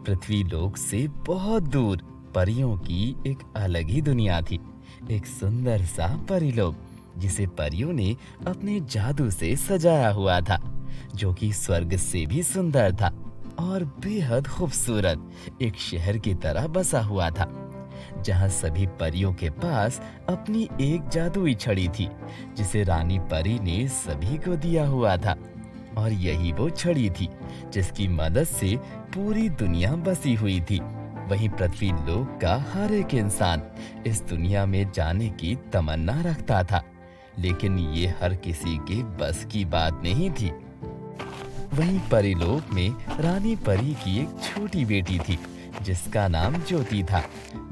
पृथ्वी लोक से बहुत दूर परियों की एक अलग ही दुनिया थी। एक सुंदर सा परीलोक जिसे परियों ने अपने जादू से सजाया हुआ था, जो कि स्वर्ग से भी सुंदर था और बेहद खूबसूरत एक शहर की तरह बसा हुआ था, जहां सभी परियों के पास अपनी एक जादुई छड़ी थी जिसे रानी परी ने सभी को दिया हुआ था। और यही वो छड़ी थी जिसकी मदद से पूरी दुनिया बसी हुई थी। वहीं पृथ्वी लोक का हर एक इंसान इस दुनिया में जाने की तमन्ना रखता था, लेकिन ये हर किसी के बस की बात नहीं थी। वहीं परीलोक में रानी परी की एक छोटी बेटी थी जिसका नाम ज्योति था।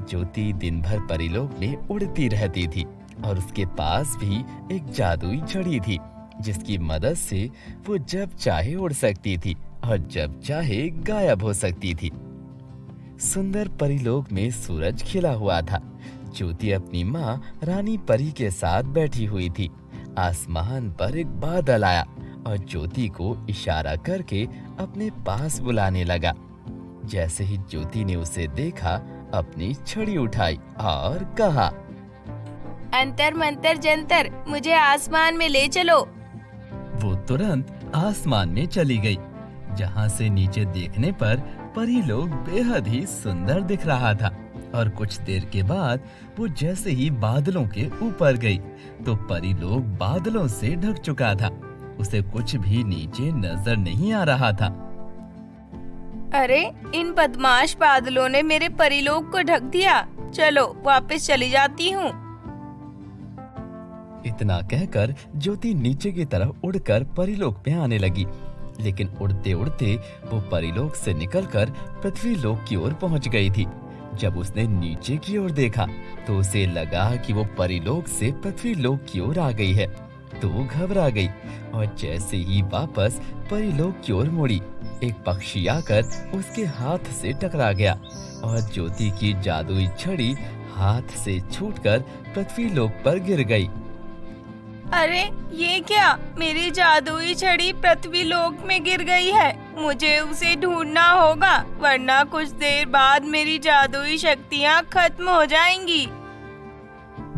ज्योति दिन भर परीलोक में उड़ती रहती थी और उसके पास भी एक जादुई छड़ी थी जिसकी मदद से वो जब चाहे उड़ सकती थी और जब चाहे गायब हो सकती थी। सुंदर परीलोक में सूरज खिला हुआ था। ज्योति अपनी माँ रानी परी के साथ बैठी हुई थी। आसमान पर एक बादल आया और ज्योति को इशारा करके अपने पास बुलाने लगा। जैसे ही ज्योति ने उसे देखा, अपनी छड़ी उठाई और कहा, अंतर मंतर जंतर, मुझे आसमान में ले चलो। वो तुरंत आसमान में चली गई, जहाँ से नीचे देखने पर परीलोक बेहद ही सुंदर दिख रहा था। और कुछ देर के बाद वो जैसे ही बादलों के ऊपर गई तो परीलोक बादलों से ढक चुका था। उसे कुछ भी नीचे नजर नहीं आ रहा था। अरे, इन बदमाश बादलों ने मेरे परीलोक को ढक दिया। चलो वापस चली जाती हूँ। इतना कहकर ज्योति नीचे की तरफ उड़कर परीलोक में आने लगी, लेकिन उड़ते उड़ते वो परीलोक से निकलकर पृथ्वी लोक की ओर पहुंच गई थी। जब उसने नीचे की ओर देखा तो उसे लगा कि वो परीलोक से पृथ्वी लोक की ओर आ गई है, तो वो घबरा गई और जैसे ही वापस परीलोक की ओर मुड़ी, एक पक्षी आकर उसके हाथ से टकरा गया और ज्योति की जादुई छड़ी हाथ से छूटकर पृथ्वी लोक पर गिर गई। अरे, ये क्या? मेरी जादुई छड़ी पृथ्वी लोक में गिर गई है। मुझे उसे ढूंढना होगा, वरना कुछ देर बाद मेरी जादुई शक्तियाँ खत्म हो जाएंगी।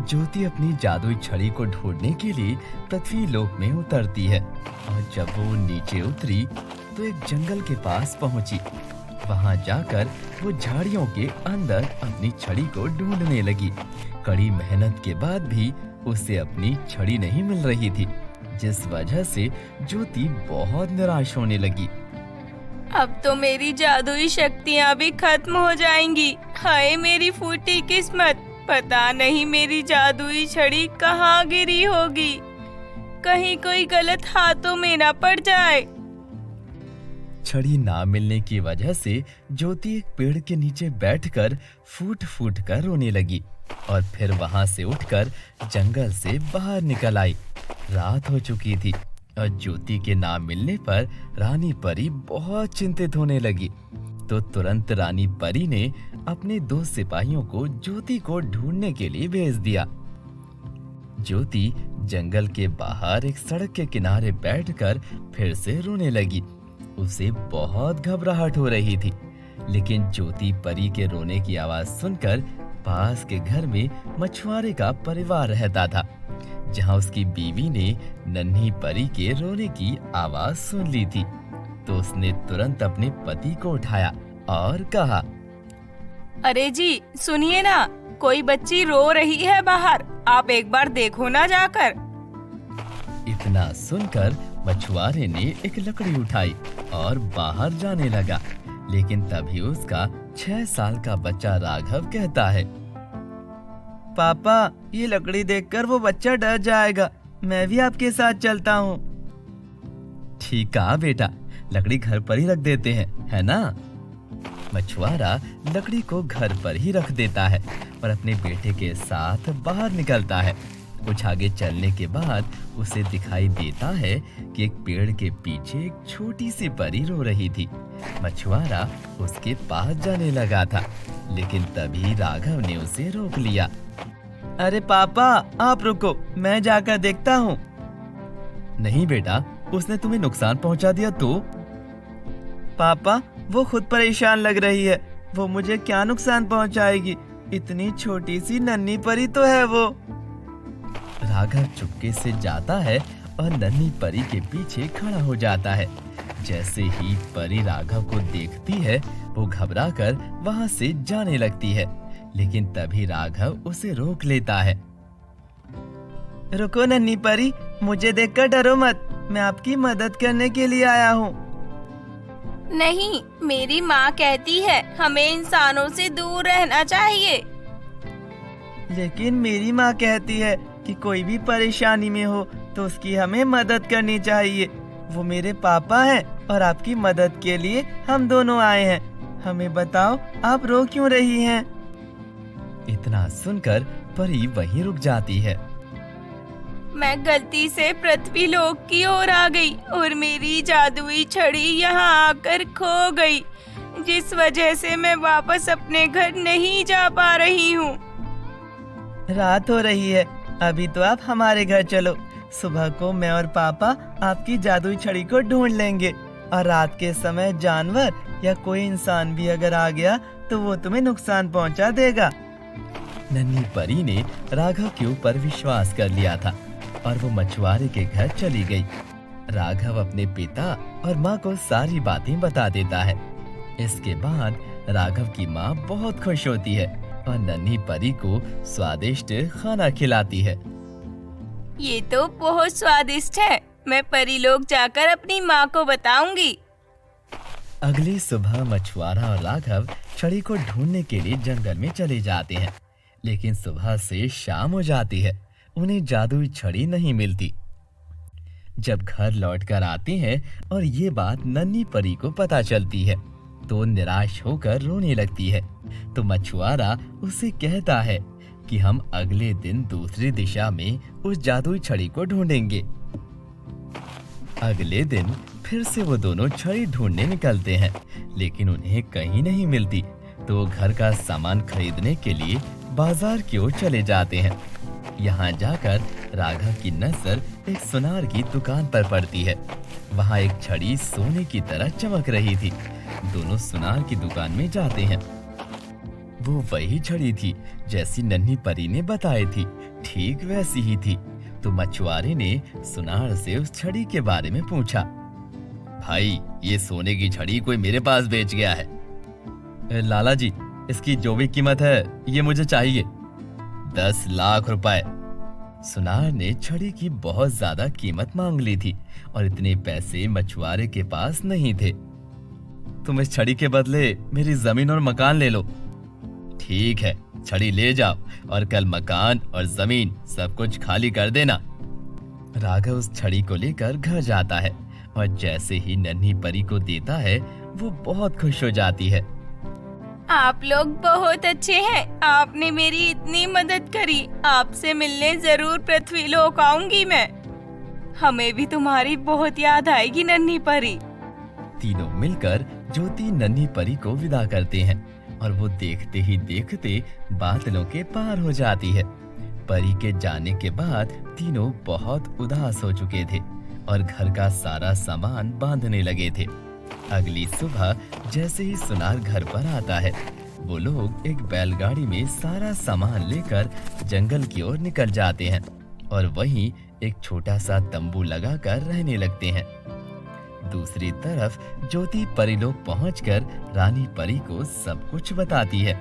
ज्योति अपनी जादुई छड़ी को ढूंढने के लिए पृथ्वी लोक में उतरती है और जब वो नीचे उतरी तो एक जंगल के पास पहुंची। वहां जाकर वो झाड़ियों के अंदर अपनी छड़ी को ढूंढने लगी। कड़ी मेहनत के बाद भी उसे अपनी छड़ी नहीं मिल रही थी, जिस वजह से ज्योति बहुत निराश होने लगी। अब तो मेरी जादुई शक्तियाँ भी खत्म हो जाएंगी। हाय मेरी फूटी किस्मत, पता नहीं मेरी जादुई छड़ी कहाँ गिरी होगी। कहीं कोई गलत हाथों में न पड़ जाए। छड़ी ना मिलने की वजह से ज्योति एक पेड़ के नीचे बैठकर फूट फूट कर रोने लगी और फिर वहां से उठकर जंगल से बाहर निकल आई। रात हो चुकी थी और ज्योति के ना मिलने पर रानी परी बहुत चिंतित होने लगी। तो तुरंत रानी परी ने अपने 2 सिपाहियों को ज्योति को ढूंढने के लिए भेज दिया। ज्योति जंगल के बाहर एक सड़क के किनारे बैठकर फिर से रोने लगी। उसे बहुत घबराहट हो रही थी, लेकिन ज्योति परी के रोने की आवाज सुनकर पास के घर में मछुआरे का परिवार रहता था, जहां उसकी बीवी ने नन्ही परी के रोने की आवाज सुन ली थी। तो उसने तुरंत अपने पति को उठाया और कहा, अरे जी, सुनिए ना, कोई बच्ची रो रही है बाहर, आप एक बार देखो ना जाकर। इतना सुनकर मछुआरे ने एक लकड़ी उठाई और बाहर जाने लगा, लेकिन तभी उसका 6 साल का बच्चा राघव कहता है, पापा, ये लकड़ी देखकर वो बच्चा डर जाएगा, मैं भी आपके साथ चलता हूँ। ठीक कहा बेटा, लकड़ी घर पर ही रख देते हैं, है ना? मछुआरा लकड़ी को घर पर ही रख देता है और अपने बेटे के साथ बाहर निकलता है। कुछ आगे चलने के बाद उसे दिखाई देता है कि एक पेड़ के पीछे एक छोटी सी परी रो रही थी। मछुआरा उसके पास जाने लगा था, लेकिन तभी राघव ने उसे रोक लिया। अरे पापा, आप रुको, मैं जाकर देखता हूँ। नहीं बेटा, उसने तुम्हें नुकसान पहुंचा दिया तो? पापा, वो खुद परेशान लग रही है। वो मुझे क्या नुकसान पहुंचाएगी? इतनी छोटी सी नन्ही परी तो है वो। राघव चुपके से जाता है और नन्ही परी के पीछे खड़ा हो जाता है। जैसे ही परी राघव को देखती है वो घबराकर वहां से जाने लगती है, लेकिन तभी राघव उसे रोक लेता है। रुको नन्ही परी, मुझे देखकर डरो मत, मैं आपकी मदद करने के लिए आया हूँ। नहीं, मेरी माँ कहती है हमें इंसानों से दूर रहना चाहिए। लेकिन मेरी माँ कहती है कि कोई भी परेशानी में हो तो उसकी हमें मदद करनी चाहिए। वो मेरे पापा हैं और आपकी मदद के लिए हम दोनों आए हैं। हमें बताओ, आप रो क्यों रही हैं? इतना सुनकर परी वहीं रुक जाती है। मैं गलती से पृथ्वी लोक की ओर आ गई और मेरी जादुई छड़ी यहाँ आकर खो गई, जिस वजह से मैं वापस अपने घर नहीं जा पा रही हूँ। रात हो रही है, अभी तो आप हमारे घर चलो। सुबह को मैं और पापा आपकी जादुई छड़ी को ढूंढ लेंगे और रात के समय जानवर या कोई इंसान भी अगर आ गया तो वो तुम्हें नुकसान पहुंचा देगा। नन्ही परी ने राघव के ऊपर विश्वास कर लिया था और वो मछुआरे के घर चली गई। राघव अपने पिता और माँ को सारी बातें बता देता है। इसके बाद राघव की माँ बहुत खुश होती है और नन्ही परी को स्वादिष्ट खाना खिलाती है। ये तो बहुत स्वादिष्ट है, मैं परीलोक जाकर अपनी माँ को बताऊंगी। अगली सुबह मछुआरा और राघव छड़ी को ढूंढने के लिए जंगल में चले जाते हैं, लेकिन सुबह से शाम हो जाती है, उन्हें जादुई छड़ी नहीं मिलती। जब घर लौटकर आते हैं और ये बात नन्ही परी को पता चलती है तो निराश होकर रोने लगती है। तो मछुआरा उसे कहता है कि हम अगले दिन दूसरी दिशा में उस जादुई छड़ी को ढूंढेंगे। अगले दिन फिर से वो दोनों छड़ी ढूंढने निकलते हैं, लेकिन उन्हें कहीं नहीं मिलती। तो वो घर का सामान खरीदने के लिए बाजार की ओर चले जाते हैं। यहाँ जाकर राघव की नजर एक सुनार की दुकान पर पड़ती है। वहाँ एक छड़ी सोने की तरह चमक रही थी। दोनों सुनार की दुकान में जाते हैं। वो वही छड़ी थी जैसी नन्ही परी ने बताई थी, ठीक वैसी ही थी। तो मछुआरे ने सुनार से उस छड़ी के बारे में पूछा। भाई, ये सोने की छड़ी कोई मेरे पास बेच गया है। लाला जी, इसकी जो भी कीमत है ये मुझे चाहिए। 10 लाख रुपए। सुनार ने छड़ी की बहुत ज्यादा कीमत मांग ली थी और इतने पैसे मछुआरे के पास नहीं थे। तुम इस छड़ी के बदले मेरी जमीन और मकान ले लो। ठीक है, छड़ी ले जाओ और कल मकान और जमीन सब कुछ खाली कर देना। राघव उस छड़ी को लेकर घर जाता है और जैसे ही नन्ही परी को देता है वो बहुत खुश हो जाती है। आप लोग बहुत अच्छे हैं, आपने मेरी इतनी मदद करी। आपसे मिलने जरूर पृथ्वी लोक आऊंगी मैं। हमें भी तुम्हारी बहुत याद आएगी नन्ही परी। तीनों मिलकर ज्योति नन्ही परी को विदा करते हैं और वो देखते ही देखते बादलों के पार हो जाती है। परी के जाने के बाद तीनों बहुत उदास हो चुके थे और घर का सारा सामान बांधने लगे थे। अगली सुबह जैसे ही सुनार घर पर आता है, वो लोग एक बैलगाड़ी में सारा सामान लेकर जंगल की ओर निकल जाते हैं और वहीं एक छोटा सा तंबू लगाकर रहने लगते हैं। दूसरी तरफ ज्योति परीलोक पहुंचकर रानी परी को सब कुछ बताती है।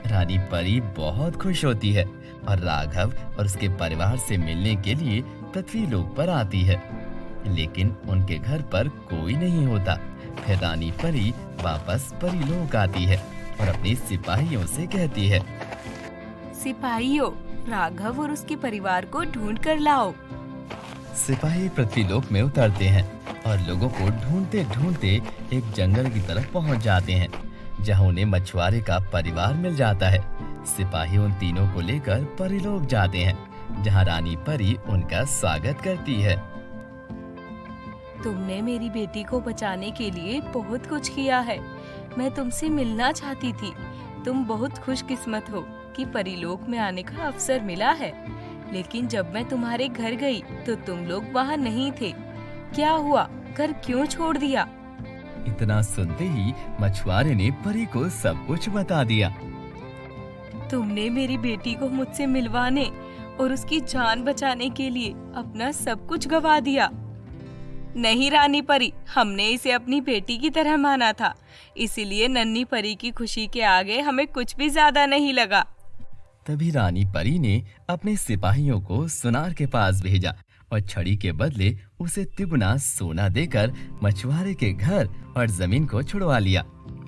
रानी परी बहुत खुश होती है और राघव और उसके परिवार से मिलने के लिए पृथ्वी लोक पर आती है, लेकिन उनके घर पर कोई नहीं होता। फिर रानी परी वापस परीलोक आती है और अपने सिपाहियों से कहती है, सिपाहियों, राघव और उसके परिवार को ढूंढ कर लाओ। सिपाही पृथ्वीलोक में उतरते हैं और लोगों को ढूंढते ढूंढते एक जंगल की तरफ पहुंच जाते हैं, जहां उन्हें मछुआरे का परिवार मिल जाता है। सिपाही उन तीनों को लेकर परीलोक जाते हैं, जहां रानी परी उनका स्वागत करती है। तुमने मेरी बेटी को बचाने के लिए बहुत कुछ किया है। मैं तुमसे मिलना चाहती थी। तुम बहुत खुशकिस्मत हो कि परीलोक में आने का अवसर मिला है। लेकिन जब मैं तुम्हारे घर गई तो तुम लोग वहाँ नहीं थे। क्या हुआ? घर क्यों छोड़ दिया? इतना सुनते ही मछुआरे ने परी को सब कुछ बता दिया। तुमने मेरी बेटी को मुझसे मिलवाने और उसकी जान बचाने के लिए अपना सब कुछ गवा दिया। नहीं रानी परी, हमने इसे अपनी बेटी की तरह माना था, इसीलिए नन्ही परी की खुशी के आगे हमें कुछ भी ज्यादा नहीं लगा। तभी रानी परी ने अपने सिपाहियों को सुनार के पास भेजा और छड़ी के बदले उसे तिगुना सोना देकर मछुआरे के घर और जमीन को छुड़वा लिया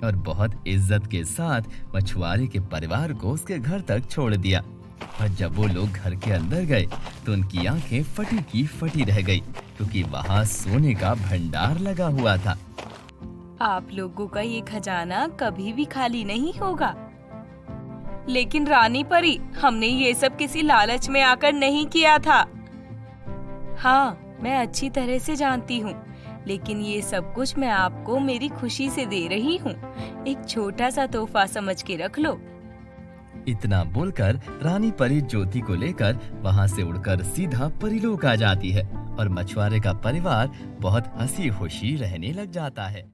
और बहुत इज्जत के साथ मछुआरे के परिवार को उसके घर तक छोड़ दिया। और जब वो लोग घर के अंदर गए तो उनकी आंखें फटी की फटी रह गई, क्योंकि वहाँ सोने का भंडार लगा हुआ था। आप लोगों का ये खजाना कभी भी खाली नहीं होगा। लेकिन रानी परी, हमने ये सब किसी लालच में आकर नहीं किया था। हाँ, मैं अच्छी तरह से जानती हूँ, लेकिन ये सब कुछ मैं आपको मेरी खुशी से दे रही हूँ। एक छोटा सा तोहफा समझ के रख लो। इतना बोलकर रानी परी ज्योति को लेकर वहाँ से उड़कर सीधा परीलोक आ जाती है और मछुआरे का परिवार बहुत हंसी खुशी रहने लग जाता है।